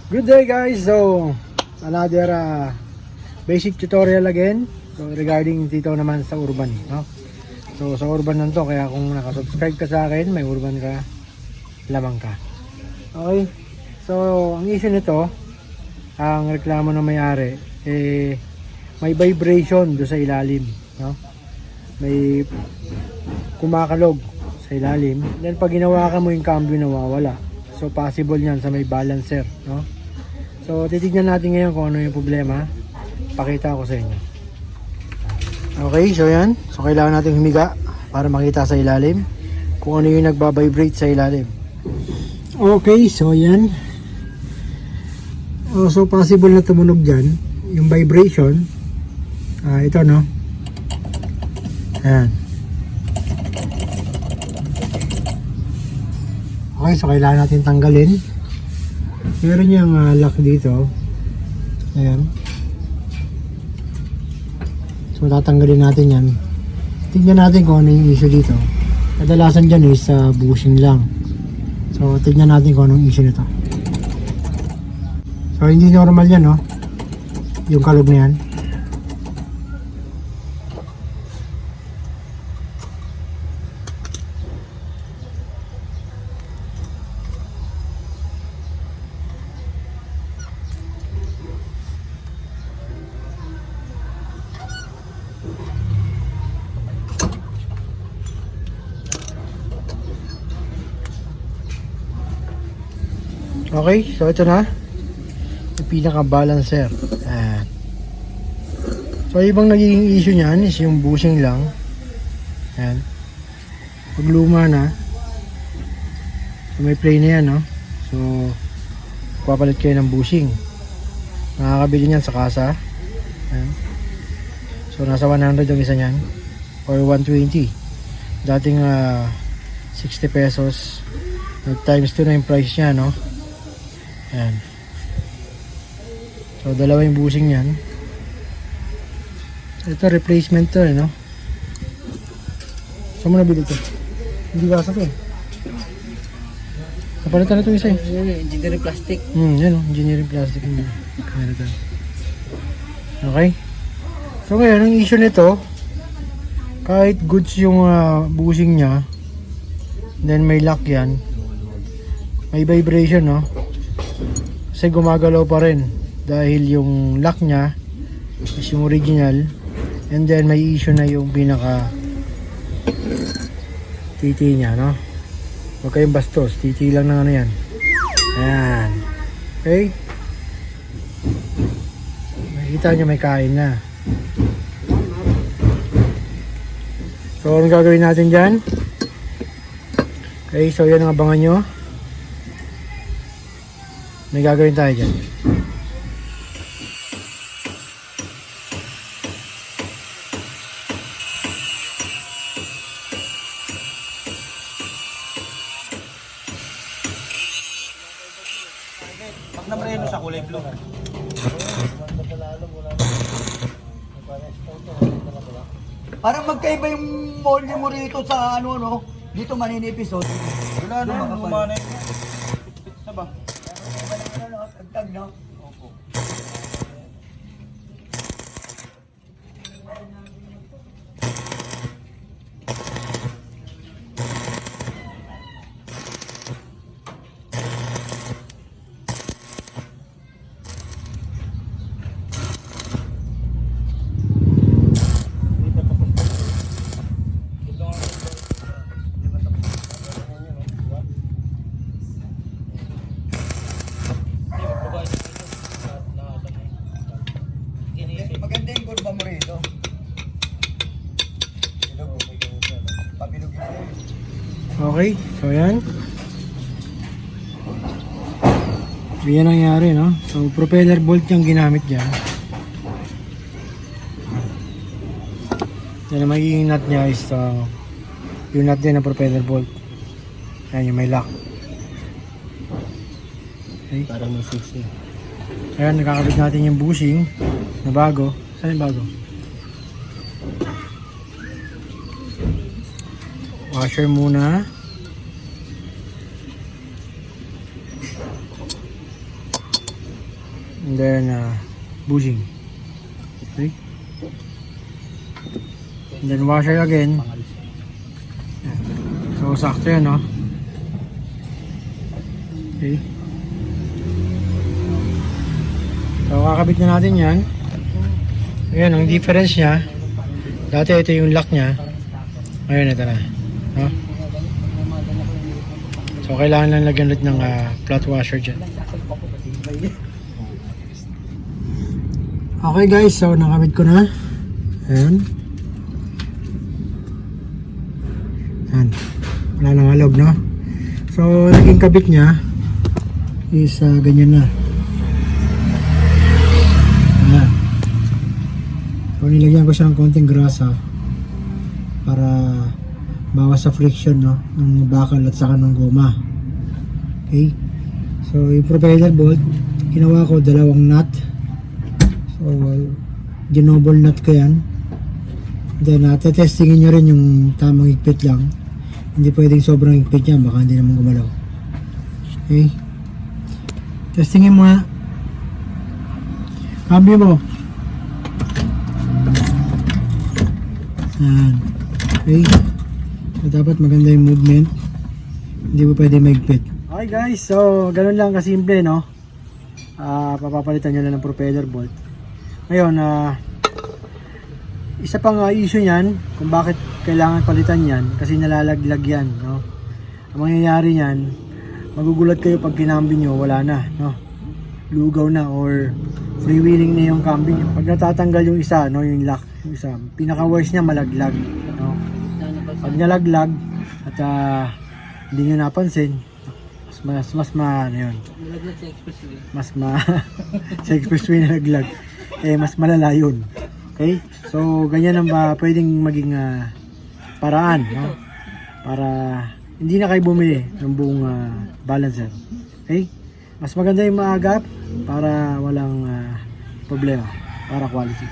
Good day guys, so another basic tutorial again. So regarding dito naman sa urban, no? So sa urban nanto, kaya kung nakasubscribe ka sa akin, may urban ka, lamang ka. Okay, so ang issue nito, ang reklamo ng may-ari, may vibration do sa ilalim, no? May kumakalog sa ilalim, then pag ginawakan mo yung cambio nawawala. So possible yan sa may balancer, no? So titignan natin ngayon kung ano yung problema. Pakita ko sa inyo. Okay, so yan. So kailangan natin humiga para makita sa ilalim kung ano yung nagbabibrate sa ilalim. Okay, so yan. So possible na tumunog dyan yung vibration. Ito, no? Ayan. Okay, so kailangan natin tanggalin. Meron yung lock dito. Ayan. So tatanggalin natin yan. Tignan natin kung ano yung issue dito. Kadalasan dyan is bushing lang. So tignan natin kung anong issue nito. So hindi normal yan, no? Yung kalog na yan. Okay, so ito na yung pinaka balancer. Ayan. So ibang nagiging issue niyan is yung bushing lang. Ayan. Pag luma na, so may play na yan, no? So papalit kayo ng bushing. Nakakabili niyan sa kasa. Ayan. So nasa 100 yung isa niyan or 120. Dating 60 pesos. Nag times 2 na yung price niya, no? Ayan. So dalawa yung bushing yan. Ito replacement to, no? Saan mo nabili ito? Hindi wasak eh. Napalitan na ito isa eh. Engineering plastic. Yan o, engineering plastic. Okay. So ngayon, ang issue nito, kahit goods yung bushing nya, then may lock yan, may vibration, no? Kasi gumagalaw pa rin dahil yung lock nya is yung original, and then may issue na yung pinaka titi nya, no? Huwag kayong bastos, titi lang ng ano yan. Ayan. Okay, makikita nyo may kain na. So anong gagawin natin dyan? Okay, so yan ang abangan nyo. May gagawin tayo dyan. Pag napreno sa kulay blue. Parang magkaiba yung molde mo rito sa ano. Dito maninipis oh. Wala na, lumana yun. Sa ba? Tagtag, no? Opo. Maganda yung kurba mo rito. Pabilugin sa'yo. Okay, so yan. So yan ang nangyari, no? So propeller bolt yung ginamit dyan. Yan ang magiging nut nya is yung nut din ng propeller bolt. Yan yung may lock. Okay. Parang may sisi. Ayan, nakakabit natin yung bushing na bago. Saan yung bago? Washer muna. And then bushing. Okay. And then washer again. Yan. So sakto yan, no? Okay. So kakabit na natin yan. Ayan, ang difference niya. Dati ito yung lock niya. Ngayon ito na. No? So kailangan lang lagyan ulit ng flat washer dyan. Okay guys, so nakabit ko na. Ayan. Ayan. Wala nang alog, no? So naging kabit niya is ganyan na. Ayan. So nilagyan ko siya ng konting grasa para bawas sa friction, no, ng bakal at saka ng goma. Okay. So yung propeller bolt, ginawa ko dalawang nut. So ginobble nut ko yan. Then testingin nyo rin yung tamang higpit lang. Hindi pwedeng sobrang higpit yan, baka hindi naman gumalaw. Okay. Testingin mo nga. Cambio mo. Yan. Okay. So, dapat maganda yung movement. Hindi mo pwede maigpit. Okay guys, so ganun lang kasimple, no? Papapalitan nyo lang ng propeller bolt. Ngayon, isa pang issue niyan kung bakit kailangan palitan yan, kasi nalalaglag yan, no? Ang mangyayari niyan, magugulat kayo pag kinambi nyo, wala na, no? Lugaw na or freewheeling na yung cambi nyo. Pag natatanggal yung isa, no, yung lock, yung isa, pinaka-worst niya malaglag, no? Pag nalaglag at hindi nyo napansin, ano yun, sa expressway nalaglag, mas malala yun. Okay? So, ganyan ang pwedeng maging paraan, no? Para hindi na kayo bumili ng buong balancer. Okay? Mas maganda yung maagap para walang problema, para quality.